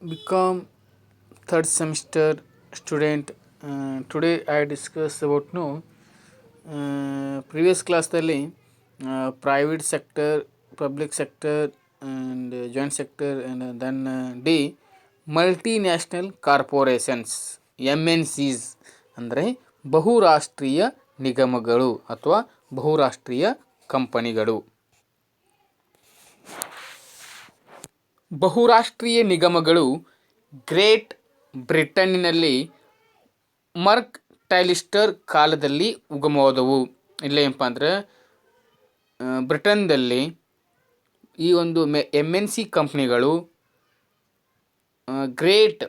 become third semester student. Today I discuss about previous class ದಲ್ಲಿ private sector, public sector and joint sector and then D multinational corporations MNCs ಅಂದರೆ ಬಹುರಾಷ್ಟ್ರೀಯ ನಿಗಮಗಳು ಅಥವಾ ಬಹುರಾಷ್ಟ್ರೀಯ ಕಂಪನಿಗಳು. ಬಹುರಾಷ್ಟ್ರೀಯ ನಿಗಮಗಳು ಗ್ರೇಟ್ ಬ್ರಿಟನ್ನಿನಲ್ಲಿ ಮರ್ಕ್ ಟೈಲಿಸ್ಟರ್ ಕಾಲದಲ್ಲಿ ಉಗಮವಾದವು. ಇಲ್ಲೇನಪ್ಪ ಅಂದ್ರೆ ಬ್ರಿಟನ್ದಲ್ಲಿ ಈ ಒಂದು MNC ಕಂಪ್ನಿಗಳು ಗ್ರೇಟ್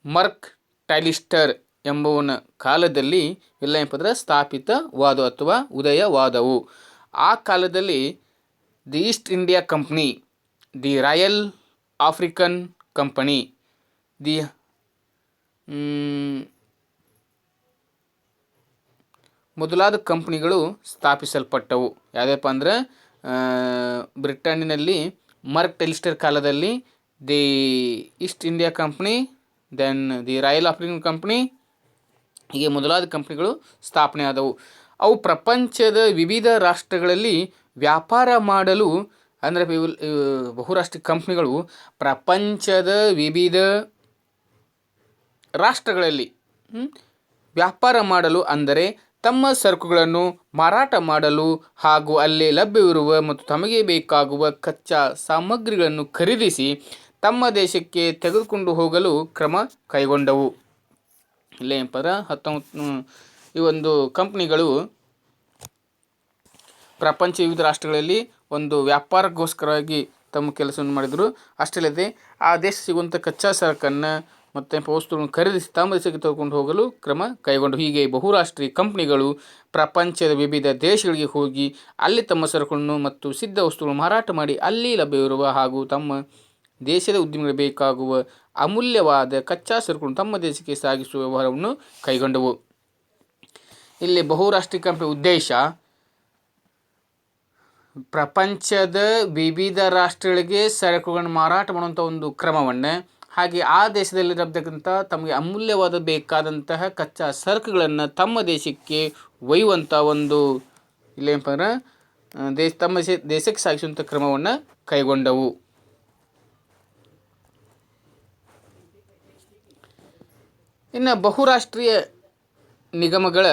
ಮರ್ಕ್ ಟೈಲಿಸ್ಟರ್ ಎಂಬುವನ ಕಾಲದಲ್ಲಿ ಏನಪ್ಪ ಅಂದ್ರೆ ಸ್ಥಾಪಿತವಾದವು ಅಥವಾ ಉದಯವಾದವು. ಆ ಕಾಲದಲ್ಲಿ the East India company, the royal African company, the ಮೊದಲಾದ ಕಂಪ್ನಿಗಳು ಸ್ಥಾಪಿಸಲ್ಪಟ್ಟವು. ಯಾವುದಪ್ಪ ಅಂದ್ರೆ ಬ್ರಿಟನ್ನಿನಲ್ಲಿ ಮರ್ಕ್ ಟೈಲಿಸ್ಟರ್ ಕಾಲದಲ್ಲಿ the East India company, then the royal African company, ಹೀಗೆ ಮೊದಲಾದ ಕಂಪ್ನಿಗಳು ಸ್ಥಾಪನೆ ಆದವು. ಅವು ಪ್ರಪಂಚದ ವಿವಿಧ ರಾಷ್ಟ್ರಗಳಲ್ಲಿ ವ್ಯಾಪಾರ ಮಾಡಲು ಅಂದರೆ ಬಹುರಾಷ್ಟ್ರೀಯ ಕಂಪ್ನಿಗಳು ಪ್ರಪಂಚದ ವಿವಿಧ ರಾಷ್ಟ್ರಗಳಲ್ಲಿ ವ್ಯಾಪಾರ ಮಾಡಲು ಅಂದರೆ ತಮ್ಮ ಸರಕುಗಳನ್ನು ಮಾರಾಟ ಮಾಡಲು ಹಾಗೂ ಅಲ್ಲಿ ಲಭ್ಯವಿರುವ ಮತ್ತು ತಮಗೆ ಬೇಕಾಗುವ ಕಚ್ಚಾ ಸಾಮಗ್ರಿಗಳನ್ನು ಖರೀದಿಸಿ ತಮ್ಮ ದೇಶಕ್ಕೆ ತೆಗೆದುಕೊಂಡು ಹೋಗಲು ಕ್ರಮ ಕೈಗೊಂಡವು. ಇಲ್ಲೇನಪ್ಪ ಈ ಒಂದು ಕಂಪ್ನಿಗಳು ಪ್ರಪಂಚ ವಿವಿಧ ರಾಷ್ಟ್ರಗಳಲ್ಲಿ ಒಂದು ವ್ಯಾಪಾರಕ್ಕೋಸ್ಕರವಾಗಿ ತಮ್ಮ ಕೆಲಸವನ್ನು ಮಾಡಿದರು. ಅಷ್ಟೇ ಅಲ್ಲದೆ ಆ ದೇಶ ಸಿಗುವಂಥ ಕಚ್ಚಾ ಸರಕನ್ನು ಮತ್ತು ವಸ್ತುಗಳನ್ನು ಖರೀದಿಸಿ ತಮ್ಮ ದೇಶಕ್ಕೆ ತೆಗೆದುಕೊಂಡು ಹೋಗಲು ಕ್ರಮ ಕೈಗೊಂಡು ಹೀಗೆ ಬಹುರಾಷ್ಟ್ರೀಯ ಕಂಪ್ನಿಗಳು ಪ್ರಪಂಚದ ವಿವಿಧ ದೇಶಗಳಿಗೆ ಹೋಗಿ ಅಲ್ಲಿ ತಮ್ಮ ಸರಕುಗಳನ್ನು ಮತ್ತು ಸಿದ್ಧ ವಸ್ತುಗಳನ್ನು ಮಾರಾಟ ಮಾಡಿ ಅಲ್ಲಿ ಲಭ್ಯವಿರುವ ಹಾಗೂ ತಮ್ಮ ದೇಶದ ಉದ್ಯಮಿಗಳಿಗೆ ಬೇಕಾಗುವ ಅಮೂಲ್ಯವಾದ ಕಚ್ಚಾ ಸರಕುಗಳನ್ನು ತಮ್ಮ ದೇಶಕ್ಕೆ ಸಾಗಿಸುವ ವ್ಯವಹಾರವನ್ನು ಕೈಗೊಂಡವು. ಇಲ್ಲಿ ಬಹುರಾಷ್ಟ್ರೀಯ ಕಂಪನಿ ಉದ್ದೇಶ ಪ್ರಪಂಚದ ವಿವಿಧ ರಾಷ್ಟ್ರಗಳಿಗೆ ಸರಕುಗಳನ್ನು ಮಾರಾಟ ಮಾಡುವಂಥ ಒಂದು ಕ್ರಮವನ್ನು, ಹಾಗೆ ಆ ದೇಶದಲ್ಲಿ ಲಭ್ಯಕ್ಕಂಥ ತಮಗೆ ಅಮೂಲ್ಯವಾದ ಬೇಕಾದಂತಹ ಕಚ್ಚಾ ಸರಕುಗಳನ್ನು ತಮ್ಮ ದೇಶಕ್ಕೆ ಒಯ್ಯುವಂಥ ಒಂದು ಇಲ್ಲೇನಪ್ಪ ಅಂದ್ರೆ ತಮ್ಮ ದೇಶಕ್ಕೆ ಸಾಗಿಸುವಂಥ ಕ್ರಮವನ್ನು ಕೈಗೊಂಡವು. ಇನ್ನು ಬಹುರಾಷ್ಟ್ರೀಯ ನಿಗಮಗಳ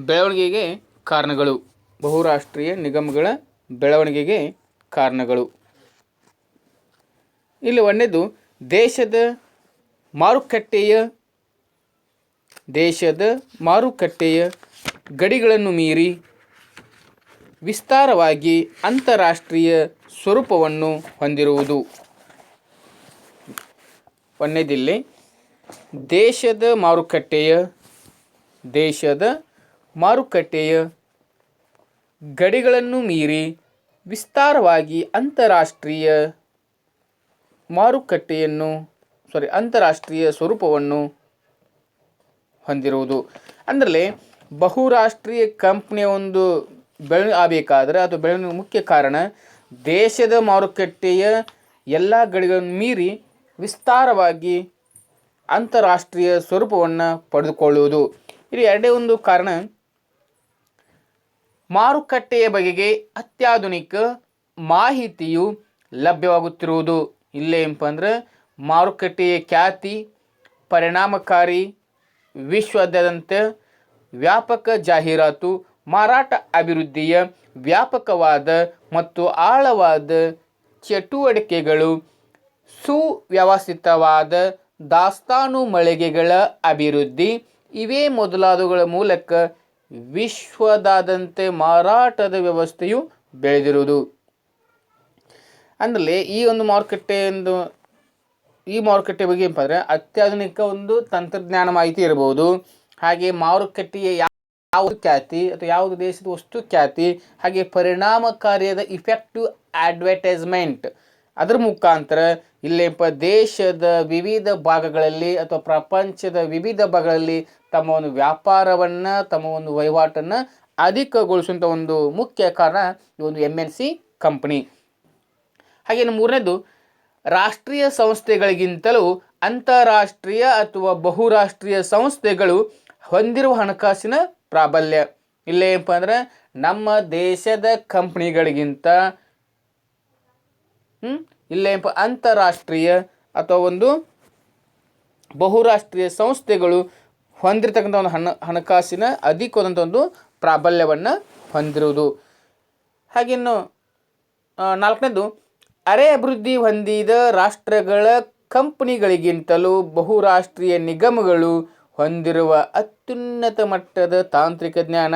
ಬೆಳವಣಿಗೆಗೆ ಕಾರಣಗಳು. ಬಹುರಾಷ್ಟ್ರೀಯ ನಿಗಮಗಳ ಬೆಳವಣಿಗೆಗೆ ಕಾರಣಗಳು. ಇಲ್ಲಿ ಒಂದನೇದು ದೇಶದ ಮಾರುಕಟ್ಟೆಯ ಗಡಿಗಳನ್ನು ಮೀರಿ ವಿಸ್ತಾರವಾಗಿ ಅಂತಾರಾಷ್ಟ್ರೀಯ ಸ್ವರೂಪವನ್ನು ಹೊಂದಿರುವುದು. ಒಂದನೇದಿಲ್ಲಿ ದೇಶದ ಮಾರುಕಟ್ಟೆಯ ಗಡಿಗಳನ್ನು ಮೀರಿ ವಿಸ್ತಾರವಾಗಿ ಅಂತಾರಾಷ್ಟ್ರೀಯ ಸ್ವರೂಪವನ್ನು ಹೊಂದಿರುವುದು. ಅಂದರೆ ಬಹುರಾಷ್ಟ್ರೀಯ ಕಂಪ್ನಿಯ ಒಂದು ಬೆಳವಣಿಗೆ ಆಗಬೇಕಾದ್ರೆ ಅದು ಬೆಳವಣಿಗೆ ಮುಖ್ಯ ಕಾರಣ ದೇಶದ ಮಾರುಕಟ್ಟೆಯ ಎಲ್ಲ ಗಡಿಗಳನ್ನು ಮೀರಿ ವಿಸ್ತಾರವಾಗಿ ಅಂತಾರಾಷ್ಟ್ರೀಯ ಸ್ವರೂಪವನ್ನು ಪಡೆದುಕೊಳ್ಳುವುದು. ಇಲ್ಲಿ ಎರಡೇ ಒಂದು ಕಾರಣ, ಮಾರುಕಟ್ಟೆಯ ಬಗೆಗೆ ಅತ್ಯಾಧುನಿಕ ಮಾಹಿತಿಯು ಲಭ್ಯವಾಗುತ್ತಿರುವುದು. ಇಲ್ಲೇನಪ್ಪ ಅಂದ್ರೆ ಮಾರುಕಟ್ಟೆಯ ಖ್ಯಾತಿ, ಪರಿಣಾಮಕಾರಿ ವಿಶ್ವಾದ್ಯಂತ ವ್ಯಾಪಕ ಜಾಹೀರಾತು, ಮಾರಾಟ ಅಭಿವೃದ್ಧಿಯ ವ್ಯಾಪಕವಾದ ಮತ್ತು ಆಳವಾದ ಚಟುವಟಿಕೆಗಳು, ಸುವ್ಯವಸ್ಥಿತವಾದ ದಾಸ್ತಾನು ಮಳಿಗೆಗಳ ಅಭಿವೃದ್ಧಿ ಇವೇ ಮೊದಲಾದವುಗಳ ಮೂಲಕ ವಿಶ್ವದಾದ್ಯಂತ ಮಾರಾಟದ ವ್ಯವಸ್ಥೆಯು ಬೆಳೆದಿರುವುದು. ಅಂದರೆ ಈ ಮಾರುಕಟ್ಟೆ ಬಗ್ಗೆ ಏನಪ್ಪ ಅಂದರೆ ಅತ್ಯಾಧುನಿಕ ಒಂದು ತಂತ್ರಜ್ಞಾನ ಮಾಹಿತಿ ಇರಬಹುದು. ಹಾಗೆ ಮಾರುಕಟ್ಟೆಯ ಯಾವ ಖ್ಯಾತಿ ಅಥವಾ ಯಾವುದು ದೇಶದ ವಸ್ತು ಖ್ಯಾತಿ, ಹಾಗೆ ಪರಿಣಾಮಕಾರಿಯಾದ ಇಫೆಕ್ಟಿವ್ ಅಡ್ವರ್ಟೈಸ್ಮೆಂಟ್, ಅದರ ಮುಖಾಂತರ ಇಲ್ಲೇನಪ್ಪ ದೇಶದ ವಿವಿಧ ಭಾಗಗಳಲ್ಲಿ ಅಥವಾ ಪ್ರಪಂಚದ ವಿವಿಧ ಭಾಗಗಳಲ್ಲಿ ತಮ್ಮ ಒಂದು ವ್ಯಾಪಾರವನ್ನು, ತಮ್ಮ ಒಂದು ವಹಿವಾಟನ್ನು ಅಧಿಕಗೊಳಿಸುವಂಥ ಒಂದು ಮುಖ್ಯ ಕಾರಣ ಈ ಒಂದು MNC ಕಂಪನಿ. ಹಾಗೆಯೇ ಮೂರನೇದು ರಾಷ್ಟ್ರೀಯ ಸಂಸ್ಥೆಗಳಿಗಿಂತಲೂ ಅಂತಾರಾಷ್ಟ್ರೀಯ ಅಥವಾ ಬಹುರಾಷ್ಟ್ರೀಯ ಸಂಸ್ಥೆಗಳು ಹೊಂದಿರುವ ಹಣಕಾಸಿನ ಪ್ರಾಬಲ್ಯ. ಇಲ್ಲೇನಪ್ಪ ಅಂದ್ರೆ ನಮ್ಮ ದೇಶದ ಕಂಪ್ನಿಗಳಿಗಿಂತ ಇಲ್ಲೇನಪ್ಪ ಅಂತಾರಾಷ್ಟ್ರೀಯ ಅಥವಾ ಒಂದು ಬಹುರಾಷ್ಟ್ರೀಯ ಸಂಸ್ಥೆಗಳು ಹೊಂದಿರತಕ್ಕಂಥ ಒಂದು ಹಣಕಾಸಿನ ಅಧಿಕವಾದಂಥ ಒಂದು ಪ್ರಾಬಲ್ಯವನ್ನು ಹೊಂದಿರುವುದು. ಹಾಗೆನ್ನು ನಾಲ್ಕನೇದು, ಅರೆ ಅಭಿವೃದ್ಧಿ ಹೊಂದಿದ ರಾಷ್ಟ್ರಗಳ ಕಂಪನಿಗಳಿಗಿಂತಲೂ ಬಹುರಾಷ್ಟ್ರೀಯ ನಿಗಮಗಳು ಹೊಂದಿರುವ ಅತ್ಯುನ್ನತ ಮಟ್ಟದ ತಾಂತ್ರಿಕ ಜ್ಞಾನ.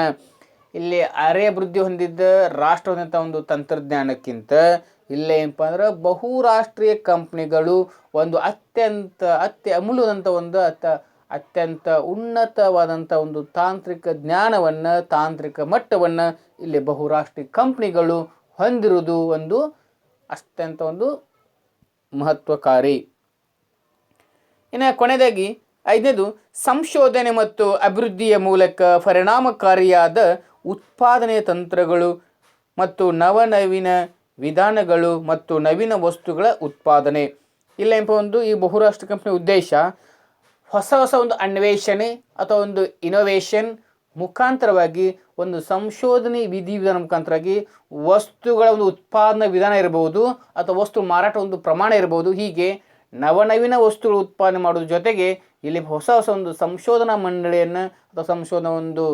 ಇಲ್ಲಿ ಅರೆ ಅಭಿವೃದ್ಧಿ ಹೊಂದಿದ್ದ ರಾಷ್ಟ್ರ ಹೊಂದಿದಂಥ ಒಂದು ತಂತ್ರಜ್ಞಾನಕ್ಕಿಂತ ಇಲ್ಲೇನಪ್ಪ ಅಂದ್ರೆ ಬಹುರಾಷ್ಟ್ರೀಯ ಕಂಪ್ನಿಗಳು ಒಂದು ಅಮೂಲ್ಯವಾದಂಥ ಒಂದು ಅತ್ಯಂತ ಉನ್ನತವಾದಂಥ ಒಂದು ತಾಂತ್ರಿಕ ಜ್ಞಾನವನ್ನು, ತಾಂತ್ರಿಕ ಮಟ್ಟವನ್ನು ಇಲ್ಲಿ ಬಹುರಾಷ್ಟ್ರೀಯ ಕಂಪ್ನಿಗಳು ಹೊಂದಿರುವುದು ಒಂದು ಅತ್ಯಂತ ಒಂದು ಮಹತ್ವಕಾರಿ. ಇನ್ನು ಕೊನೆಯದಾಗಿ ಐದನೇದು, ಸಂಶೋಧನೆ ಮತ್ತು ಅಭಿವೃದ್ಧಿಯ ಮೂಲಕ ಪರಿಣಾಮಕಾರಿಯಾದ ಉತ್ಪಾದನೆಯ ತಂತ್ರಗಳು ಮತ್ತು ನವನವೀನ ವಿಧಾನಗಳು ಮತ್ತು ನವೀನ ವಸ್ತುಗಳ ಉತ್ಪಾದನೆ. ಇಲ್ಲೇನಪ್ಪ ಒಂದು ಈ ಬಹುರಾಷ್ಟ್ರೀಯ ಕಂಪನಿ ಉದ್ದೇಶ ಹೊಸ ಒಂದು ಅನ್ವೇಷಣೆ ಅಥವಾ ಒಂದು ಇನೋವೇಷನ್ ಮುಖಾಂತರವಾಗಿ ಒಂದು ಸಂಶೋಧನೆ ವಿಧಾನ ಮುಖಾಂತರವಾಗಿ ವಸ್ತುಗಳ ಒಂದು ಉತ್ಪಾದನಾ ವಿಧಾನ ಇರಬಹುದು ಅಥವಾ ವಸ್ತು ಮಾರಾಟ ಒಂದು ಪ್ರಮಾಣ ಇರಬಹುದು. ಹೀಗೆ ನವನವೀನ ವಸ್ತುಗಳು ಉತ್ಪಾದನೆ ಮಾಡೋದ್ರ ಜೊತೆಗೆ ಇಲ್ಲಿ ಹೊಸ ಒಂದು ಸಂಶೋಧನಾ ಮಂಡಳಿಯನ್ನು ಅಥವಾ ಸಂಶೋಧನಾ ಒಂದು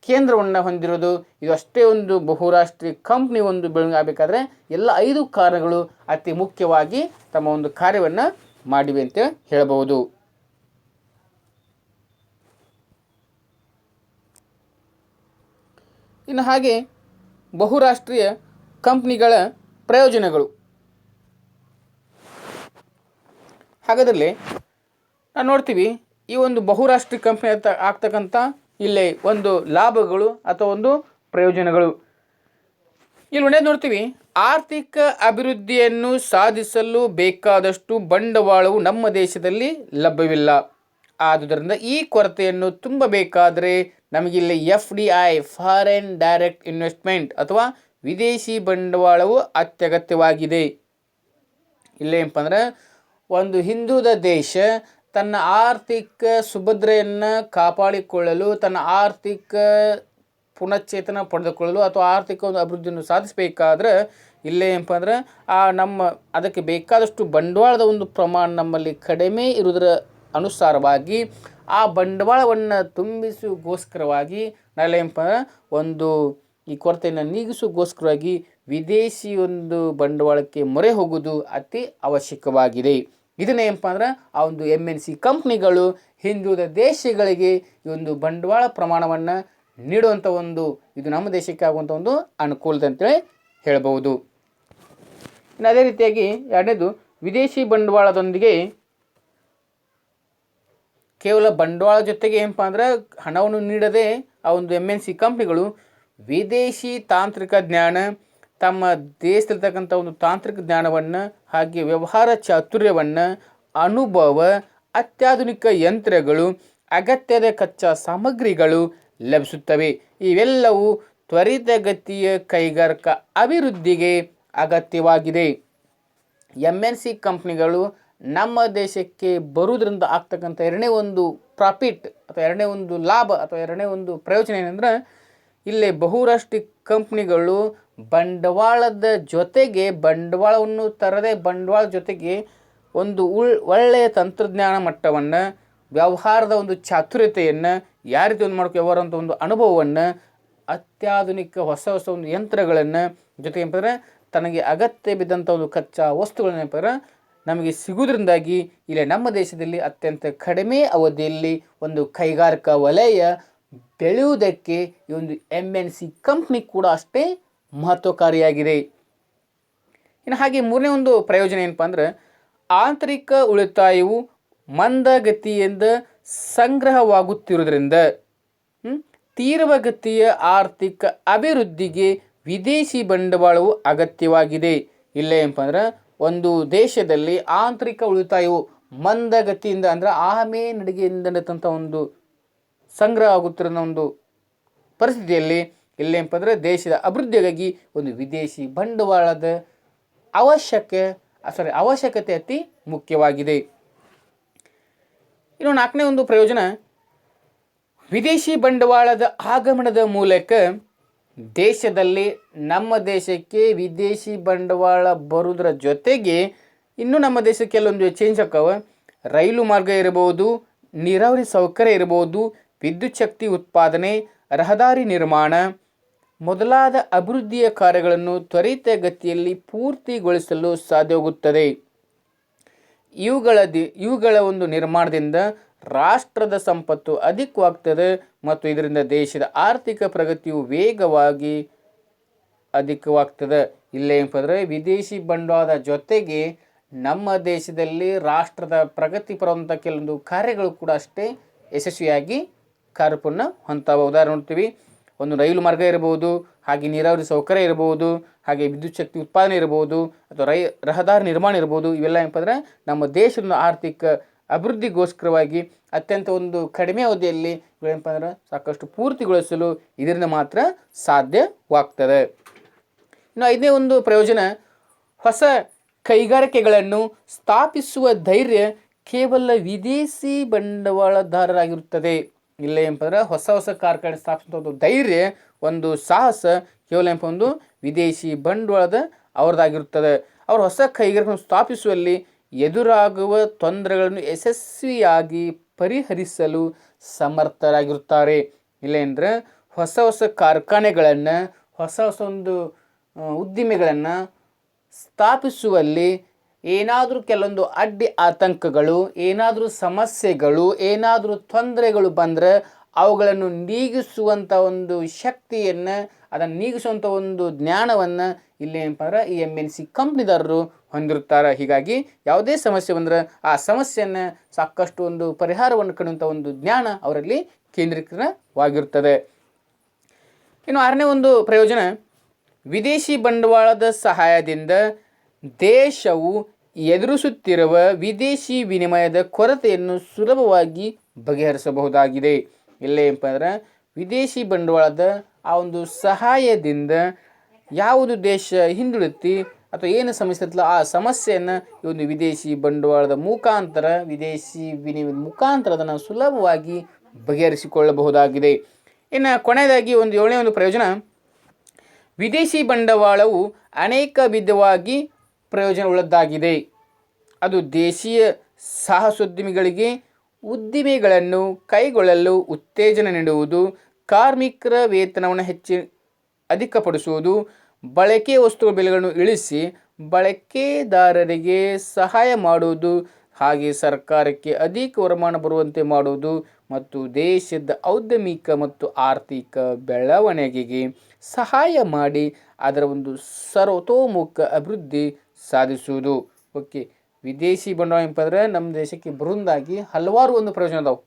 ಕೇಂದ್ರವನ್ನು ಹೊಂದಿರೋದು. ಇದು ಅಷ್ಟೇ ಒಂದು ಬಹುರಾಷ್ಟ್ರೀಯ ಕಂಪ್ನಿ ಒಂದು ಬೆಳವಣಿಗೆ ಆಗಬೇಕಾದ್ರೆ ಎಲ್ಲ 5 ಕಾರಣಗಳು ಅತಿ ಮುಖ್ಯವಾಗಿ ತಮ್ಮ ಒಂದು ಕಾರ್ಯವನ್ನು ಮಾಡಿವೆ ಅಂತ ಹೇಳಬಹುದು. ಇನ್ನು ಹಾಗೆ ಬಹುರಾಷ್ಟ್ರೀಯ ಕಂಪ್ನಿಗಳ ಪ್ರಯೋಜನಗಳು. ಹಾಗಾದರೆ ನಾವು ನೋಡ್ತೀವಿ ಈ ಒಂದು ಬಹುರಾಷ್ಟ್ರೀಯ ಕಂಪ್ನಿ ಆಗ್ತಕ್ಕಂಥ ಇಲ್ಲಿ ಒಂದು ಲಾಭಗಳು ಅಥವಾ ಒಂದು ಪ್ರಯೋಜನಗಳು. ಇಲ್ಲಿ ಒಳ್ಳೆಯದು ನೋಡ್ತೀವಿ, ಆರ್ಥಿಕ ಅಭಿವೃದ್ಧಿಯನ್ನು ಸಾಧಿಸಲು ಬೇಕಾದಷ್ಟು ಬಂಡವಾಳವು ನಮ್ಮ ದೇಶದಲ್ಲಿ ಲಭ್ಯವಿಲ್ಲ. ಆದುದರಿಂದ ಈ ಕೊರತೆಯನ್ನು ತುಂಬಬೇಕಾದರೆ ನಮಗಿಲ್ಲಿ FDI ಫಾರಿನ್ ಡೈರೆಕ್ಟ್ ಇನ್ವೆಸ್ಟ್ಮೆಂಟ್ ಅಥವಾ ವಿದೇಶಿ ಬಂಡವಾಳವು ಅತ್ಯಗತ್ಯವಾಗಿದೆ. ಇಲ್ಲೇನಪ್ಪ ಅಂದ್ರೆ ಒಂದು ಹಿಂದುದ ದೇಶ ತನ್ನ ಆರ್ಥಿಕ ಸುಭದ್ರೆಯನ್ನು ಕಾಪಾಡಿಕೊಳ್ಳಲು, ತನ್ನ ಆರ್ಥಿಕ ಪುನಶ್ಚೇತನ ಪಡೆದುಕೊಳ್ಳಲು ಅಥವಾ ಆರ್ಥಿಕ ಒಂದು ಅಭಿವೃದ್ಧಿಯನ್ನು ಸಾಧಿಸಬೇಕಾದ್ರೆ ಇಲ್ಲೇನಪ್ಪ ಅಂದ್ರೆ ಅದಕ್ಕೆ ಬೇಕಾದಷ್ಟು ಬಂಡವಾಳದ ಒಂದು ಪ್ರಮಾಣ ನಮ್ಮಲ್ಲಿ ಕಡಿಮೆ ಇರುವುದರ ಅನುಸಾರವಾಗಿ ಆ ಬಂಡವಾಳವನ್ನು ತುಂಬಿಸುಗೋಸ್ಕರವಾಗಿ ನಾವೇನಪ್ಪ ಅಂದ್ರೆ ಒಂದು ಈ ಕೊರತೆಯನ್ನು ನೀಗಿಸುಗೋಸ್ಕರವಾಗಿ ವಿದೇಶಿ ಒಂದು ಬಂಡವಾಳಕ್ಕೆ ಮೊರೆ ಹೋಗುವುದು ಅತಿ ಅವಶ್ಯಕವಾಗಿದೆ. ಇದನ್ನೇನಪ್ಪ ಅಂದ್ರೆ ಆ ಒಂದು MNC ಕಂಪ್ನಿಗಳು ಹಿಂದುಳಿದ ದೇಶಗಳಿಗೆ ಈ ಒಂದು ಬಂಡವಾಳ ಪ್ರಮಾಣವನ್ನು ನೀಡುವಂಥ ಒಂದು ಇದು ನಮ್ಮ ದೇಶಕ್ಕೆ ಆಗುವಂಥ ಒಂದು ಅನುಕೂಲತೆ ಅಂತೇಳಿ ಹೇಳ್ಬೋದು. ಇನ್ನು ಅದೇ ರೀತಿಯಾಗಿ ಎರಡನೇದು, ವಿದೇಶಿ ಬಂಡವಾಳದೊಂದಿಗೆ ಕೇವಲ ಬಂಡವಾಳ ಜೊತೆಗೆ ಏನಪ್ಪ ಅಂದ್ರೆ ಹಣವನ್ನು ನೀಡದೆ ಆ ಒಂದು MNC ಕಂಪ್ನಿಗಳು ವಿದೇಶಿ ತಾಂತ್ರಿಕ ಜ್ಞಾನ, ತಮ್ಮ ದೇಶದಲ್ಲಿರ್ತಕ್ಕಂಥ ಒಂದು ತಾಂತ್ರಿಕ ಜ್ಞಾನವನ್ನು, ಹಾಗೆ ವ್ಯವಹಾರ ಚಾತುರ್ಯವನ್ನು, ಅನುಭವ, ಅತ್ಯಾಧುನಿಕ ಯಂತ್ರಗಳು, ಅಗತ್ಯದ ಕಚ್ಚಾ ಸಾಮಗ್ರಿಗಳು ಲಭಿಸುತ್ತವೆ. ಇವೆಲ್ಲವೂ ತ್ವರಿತಗತಿಯ ಕೈಗಾರಿಕಾ ಅಭಿವೃದ್ಧಿಗೆ ಅಗತ್ಯವಾಗಿದೆ. MNC ಕಂಪ್ನಿಗಳು ನಮ್ಮ ದೇಶಕ್ಕೆ ಬರುವುದರಿಂದ ಆಗ್ತಕ್ಕಂಥ ಎರಡನೇ ಒಂದು ಪ್ರಾಫಿಟ್ ಅಥವಾ ಎರಡನೇ ಒಂದು ಲಾಭ ಅಥವಾ ಎರಡನೇ ಒಂದು ಪ್ರಯೋಜನ ಏನಂದ್ರೆ ಇಲ್ಲಿ ಬಹುರಾಷ್ಟ್ರೀಯ ಕಂಪ್ನಿಗಳು ಬಂಡವಾಳದ ಜೊತೆಗೆ ಬಂಡವಾಳವನ್ನು ತರದೆ ಬಂಡವಾಳ ಜೊತೆಗೆ ಒಂದು ಒಳ್ಳೆಯ ತಂತ್ರಜ್ಞಾನ ಮಟ್ಟವನ್ನು, ವ್ಯವಹಾರದ ಒಂದು ಚಾತುರ್ಯತೆಯನ್ನು, ಯಾವ ರೀತಿ ಒಂದು ಮಾಡ್ಕೊ ವ್ಯವಹಾರ ಅಂತ ಒಂದು ಅನುಭವವನ್ನು, ಅತ್ಯಾಧುನಿಕ ಹೊಸ ಒಂದು ಯಂತ್ರಗಳನ್ನು, ಜೊತೆಗೆ ಏನಂತಂದರೆ ತನಗೆ ಅಗತ್ಯ ಬಿದ್ದಂಥ ಒಂದು ಕಚ್ಚಾ ವಸ್ತುಗಳನ್ನ ಏನಂತಂದ್ರೆ ನಮಗೆ ಸಿಗುವುದರಿಂದಾಗಿ ಇಲ್ಲಿ ನಮ್ಮ ದೇಶದಲ್ಲಿ ಅತ್ಯಂತ ಕಡಿಮೆ ಅವಧಿಯಲ್ಲಿ ಒಂದು ಕೈಗಾರಿಕಾ ವಲಯ ಬೆಳೆಯುವುದಕ್ಕೆ ಈ ಒಂದು MNC ಕಂಪ್ನಿ ಕೂಡ ಅಷ್ಟೇ ಮಹತ್ವಕಾರಿಯಾಗಿದೆ. ಇನ್ನು ಹಾಗೆ ಮೂರನೇ ಒಂದು ಪ್ರಯೋಜನ ಏನಪ್ಪ ಅಂದ್ರೆ ಆಂತರಿಕ ಉಳಿತಾಯವು ಮಂದಗತಿಯಿಂದ ಸಂಗ್ರಹವಾಗುತ್ತಿರುವುದರಿಂದ ತೀವ್ರಗತಿಯ ಆರ್ಥಿಕ ಅಭಿವೃದ್ಧಿಗೆ ವಿದೇಶಿ ಬಂಡವಾಳವು ಅಗತ್ಯವಾಗಿದೆ. ಇಲ್ಲೇ ಏನಪ್ಪ ಅಂದ್ರೆ ಒಂದು ದೇಶದಲ್ಲಿ ಆಂತರಿಕ ಉಳಿತಾಯವು ಮಂದಗತಿಯಿಂದ ಅಂದರೆ ನಡಿಗೆಯಿಂದ ನಡೀತಂಥ ಒಂದು ಸಂಗ್ರಹ ಆಗುತ್ತಿರೋ ಒಂದು ಪರಿಸ್ಥಿತಿಯಲ್ಲಿ ಇಲ್ಲೇನಪ್ಪ ಅಂದರೆ ದೇಶದ ಅಭಿವೃದ್ಧಿಗಾಗಿ ಒಂದು ವಿದೇಶಿ ಬಂಡವಾಳದ ಅವಶ್ಯಕ ಅವಶ್ಯಕತೆ ಅತಿ ಮುಖ್ಯವಾಗಿದೆ. ಇನ್ನು 4ನೇ ಒಂದು ಪ್ರಯೋಜನ, ವಿದೇಶಿ ಬಂಡವಾಳದ ಆಗಮನದ ಮೂಲಕ ದೇಶದಲ್ಲಿ ನಮ್ಮ ದೇಶಕ್ಕೆ ವಿದೇಶಿ ಬಂಡವಾಳ ಬರುವುದರ ಜೊತೆಗೆ ಇನ್ನೂ ನಮ್ಮ ದೇಶಕ್ಕೆ ಕೆಲವೊಂದು ಚೇಂಜ್ ಆಕ್ಕವ. ರೈಲು ಮಾರ್ಗ ಇರಬಹುದು, ನೀರಾವರಿ ಸೌಕರ್ಯ ಇರಬಹುದು, ವಿದ್ಯುತ್ ಶಕ್ತಿ ಉತ್ಪಾದನೆ, ರಹದಾರಿ ನಿರ್ಮಾಣ ಮೊದಲಾದ ಅಭಿವೃದ್ಧಿಯ ಕಾರ್ಯಗಳನ್ನು ತ್ವರಿತಗತಿಯಲ್ಲಿ ಪೂರ್ತಿಗೊಳಿಸಲು ಸಾಧ್ಯವಾಗುತ್ತದೆ. ಇವುಗಳ ಒಂದು ನಿರ್ಮಾಣದಿಂದ ರಾಷ್ಟ್ರದ ಸಂಪತ್ತು ಅಧಿಕವಾಗ್ತದೆ ಮತ್ತು ಇದರಿಂದ ದೇಶದ ಆರ್ಥಿಕ ಪ್ರಗತಿಯು ವೇಗವಾಗಿ ಅಧಿಕವಾಗ್ತದೆ. ಇಲ್ಲೇನಪ್ಪ ಅಂದರೆ ವಿದೇಶಿ ಬಂಡವಾಳದ ಜೊತೆಗೆ ನಮ್ಮ ದೇಶದಲ್ಲಿ ರಾಷ್ಟ್ರದ ಪ್ರಗತಿ ಪರವಂಥ ಕೆಲವೊಂದು ಕಾರ್ಯಗಳು ಕೂಡ ಅಷ್ಟೇ ಯಶಸ್ವಿಯಾಗಿ ಕಾರ್ಯಪೂರ್ಣ ಹೊಂತಾವ. ಉದಾಹರಣೆ ನೋಡ್ತೀವಿ, ಒಂದು ರೈಲು ಮಾರ್ಗ ಇರಬಹುದು, ಹಾಗೆ ನೀರಾವರಿ ಸೌಕರ್ಯ ಇರಬಹುದು, ಹಾಗೆ ವಿದ್ಯುತ್ ಶಕ್ತಿ ಉತ್ಪಾದನೆ ಇರಬಹುದು, ಅಥವಾ ರಹದಾರಿ ನಿರ್ಮಾಣ ಇರ್ಬೋದು. ಇವೆಲ್ಲ ಏನಪ್ಪ ಅಂದರೆ ನಮ್ಮ ದೇಶದ ಆರ್ಥಿಕ ಅಭಿವೃದ್ಧಿಗೋಸ್ಕರವಾಗಿ ಅತ್ಯಂತ ಒಂದು ಕಡಿಮೆ ಅವಧಿಯಲ್ಲಿ ಏನಪ್ಪ ಅಂದ್ರೆ ಸಾಕಷ್ಟು ಪೂರ್ತಿಗೊಳಿಸಲು ಇದರಿಂದ ಮಾತ್ರ ಸಾಧ್ಯವಾಗ್ತದೆ. ಇನ್ನು 5ನೇ ಒಂದು ಪ್ರಯೋಜನ, ಹೊಸ ಕೈಗಾರಿಕೆಗಳನ್ನು ಸ್ಥಾಪಿಸುವ ಧೈರ್ಯ ಕೇವಲ ವಿದೇಶಿ ಬಂಡವಾಳದಾರರಾಗಿರುತ್ತದೆ. ಇಲ್ಲ ಏನಪ್ಪ ಅಂದ್ರೆ ಹೊಸ ಕಾರ್ಖಾನೆ ಸ್ಥಾಪಿಸುವಂಥ ಒಂದು ಧೈರ್ಯ, ಒಂದು ಸಾಹಸ ಕೇವಲ ಏನಪ್ಪ ಒಂದು ವಿದೇಶಿ ಬಂಡವಾಳದ ಅವ್ರದ್ದಾಗಿರುತ್ತದೆ. ಅವರು ಹೊಸ ಕೈಗಾರಿಕೆಗಳನ್ನು ಸ್ಥಾಪಿಸುವಲ್ಲಿ ಎದುರಾಗುವ ತೊಂದರೆಗಳನ್ನು ಯಶಸ್ವಿಯಾಗಿ ಪರಿಹರಿಸಲು ಸಮರ್ಥರಾಗಿರುತ್ತಾರೆ. ಇಲ್ಲೇಂದ್ರೆ ಹೊಸ ಕಾರ್ಖಾನೆಗಳನ್ನು, ಹೊಸ ಒಂದು ಉದ್ದಿಮೆಗಳನ್ನು ಸ್ಥಾಪಿಸುವಲ್ಲಿ ಏನಾದರೂ ಕೆಲವೊಂದು ಅಡ್ಡಿ ಆತಂಕಗಳು, ಏನಾದರೂ ಸಮಸ್ಯೆಗಳು, ಏನಾದರೂ ತೊಂದರೆಗಳು ಬಂದರೆ ಅವುಗಳನ್ನು ನೀಗಿಸುವಂಥ ಒಂದು ಶಕ್ತಿಯನ್ನು, ಅದನ್ನು ನೀಗಿಸುವಂಥ ಒಂದು ಜ್ಞಾನವನ್ನು ಇಲ್ಲೇನಪ್ಪ ಅಂದ್ರೆ ಈ MNC ಕಂಪ್ನಿದಾರರು ಹೊಂದಿರುತ್ತಾರೆ. ಹೀಗಾಗಿ ಯಾವುದೇ ಸಮಸ್ಯೆ ಬಂದರೆ ಆ ಸಮಸ್ಯೆಯನ್ನು ಸಾಕಷ್ಟು ಒಂದು ಪರಿಹಾರವನ್ನು ಕಾಣುವಂಥ ಒಂದು ಜ್ಞಾನ ಅವರಲ್ಲಿ ಕೇಂದ್ರೀಕೃತವಾಗಿರುತ್ತದೆ. ಇನ್ನು 6ನೇ ಒಂದು ಪ್ರಯೋಜನ, ವಿದೇಶಿ ಬಂಡವಾಳದ ಸಹಾಯದಿಂದ ದೇಶವು ಎದುರಿಸುತ್ತಿರುವ ವಿದೇಶಿ ವಿನಿಮಯದ ಕೊರತೆಯನ್ನು ಸುಲಭವಾಗಿ ಬಗೆಹರಿಸಬಹುದಾಗಿದೆ. ಇಲ್ಲೇನಪ್ಪ ಅಂದ್ರೆ ವಿದೇಶಿ ಬಂಡವಾಳದ ಆ ಒಂದು ಸಹಾಯದಿಂದ ಯಾವುದು ದೇಶ ಹಿಂದುಳಿತಿ ಅಥವಾ ಏನು ಸಮಸ್ಯೆ ಇರ್ತಲ್ಲ ಆ ಸಮಸ್ಯೆಯನ್ನು ಈ ಒಂದು ವಿದೇಶಿ ಬಂಡವಾಳದ ಮುಖಾಂತರ, ವಿದೇಶಿ ವಿನಿಮಯದ ಮುಖಾಂತರ ಅದನ್ನು ಸುಲಭವಾಗಿ ಬಗೆಹರಿಸಿಕೊಳ್ಳಬಹುದಾಗಿದೆ. ಇನ್ನು ಕೊನೆಯದಾಗಿ 7ನೇ ಒಂದು ಪ್ರಯೋಜನ, ವಿದೇಶಿ ಬಂಡವಾಳವು ಅನೇಕ ವಿಧವಾಗಿ ಪ್ರಯೋಜನವುಳ್ಳದ್ದಾಗಿದೆ. ಅದು ದೇಶೀಯ ಸಾಹಸೋದ್ಯಮಿಗಳಿಗೆ ಉದ್ದಿಮೆಗಳನ್ನು ಕೈಗೊಳ್ಳಲು ಉತ್ತೇಜನ ನೀಡುವುದು, ಕಾರ್ಮಿಕರ ವೇತನವನ್ನು ಅಧಿಕಪಡಿಸುವುದು, ಬಳಕೆ ವಸ್ತುಗಳ ಬೆಲೆಗಳನ್ನು ಇಳಿಸಿ ಬಳಕೆದಾರರಿಗೆ ಸಹಾಯ ಮಾಡುವುದು, ಹಾಗೆ ಸರ್ಕಾರಕ್ಕೆ ಅಧಿಕ ವರಮಾನ ಬರುವಂತೆ ಮಾಡುವುದು ಮತ್ತು ದೇಶದ ಔದ್ಯಮಿಕ ಮತ್ತು ಆರ್ಥಿಕ ಬೆಳವಣಿಗೆಗೆ ಸಹಾಯ ಮಾಡಿ ಅದರ ಒಂದು ಸರ್ವತೋಮುಖ ಅಭಿವೃದ್ಧಿ ಸಾಧಿಸುವುದು. ಓಕೆ, ವಿದೇಶಿ ಬಂಡವಾಳ ಏನಪ್ಪ ಅಂದರೆ ನಮ್ಮ ದೇಶಕ್ಕೆ ಬರುವುದಾಗಿ ಹಲವಾರು ಒಂದು ಪ್ರಯೋಜನ ಅದಾವೆ.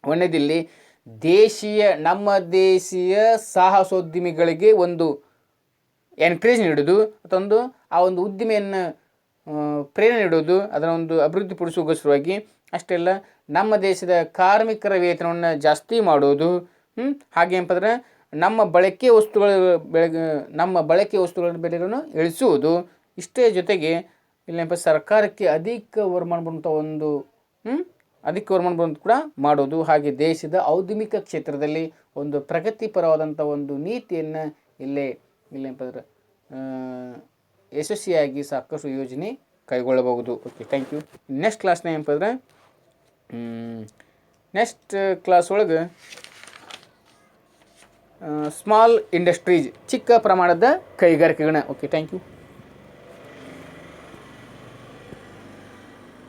ಒಂದನೇದಿಲ್ಲಿ ನಮ್ಮ ದೇಶೀಯ ಸಾಹಸೋದ್ಯಮಿಗಳಿಗೆ ಒಂದು ಎನ್ಕರೇಜ್ ನೀಡೋದು, ಅಥವಾ ಆ ಒಂದು ಉದ್ದಿಮೆಯನ್ನು ಪ್ರೇರಣೆ ನೀಡೋದು, ಅದರ ಒಂದು ಅಭಿವೃದ್ಧಿಪಡಿಸುವುದಕ್ಕೋಸ್ಕರವಾಗಿ. ಅಷ್ಟೇ ಅಲ್ಲ, ನಮ್ಮ ದೇಶದ ಕಾರ್ಮಿಕರ ವೇತನವನ್ನು ಜಾಸ್ತಿ ಮಾಡೋದು, ಹಾಗೆ ಏನಪ್ಪ ಅಂದರೆ ನಮ್ಮ ಬಳಕೆ ವಸ್ತುಗಳ ಬೆಲೆಗಳನ್ನು ಇಳಿಸುವುದು. ಇಷ್ಟೇ ಜೊತೆಗೆ ಇಲ್ಲೇನಪ್ಪ ಸರ್ಕಾರಕ್ಕೆ ಅಧಿಕ ವರಮಾನ ಬರುವಂಥ ಕೂಡ ಮಾಡೋದು, ಹಾಗೆ ದೇಶದ ಔದ್ಯಮಿಕ ಕ್ಷೇತ್ರದಲ್ಲಿ ಒಂದು ಪ್ರಗತಿಪರವಾದಂಥ ಒಂದು ನೀತಿಯನ್ನು ಇಲ್ಲೇನಪ್ಪ ಅಂದ್ರೆ ಯಶಸ್ವಿಯಾಗಿ ಸಾಕಷ್ಟು ಯೋಜನೆ ಕೈಗೊಳ್ಳಬಹುದು. Okay, thank you. ನೆಕ್ಸ್ಟ್ ಕ್ಲಾಸ್ನ ಏನಪ್ಪ ಅಂದ್ರೆ ನೆಕ್ಸ್ಟ್ ಕ್ಲಾಸ್ ಒಳಗೆ ಸ್ಮಾಲ್ ಇಂಡಸ್ಟ್ರೀಸ್, ಚಿಕ್ಕ ಪ್ರಮಾಣದ ಕೈಗಾರಿಕೆಗಳನ್ನ. Okay, thank you.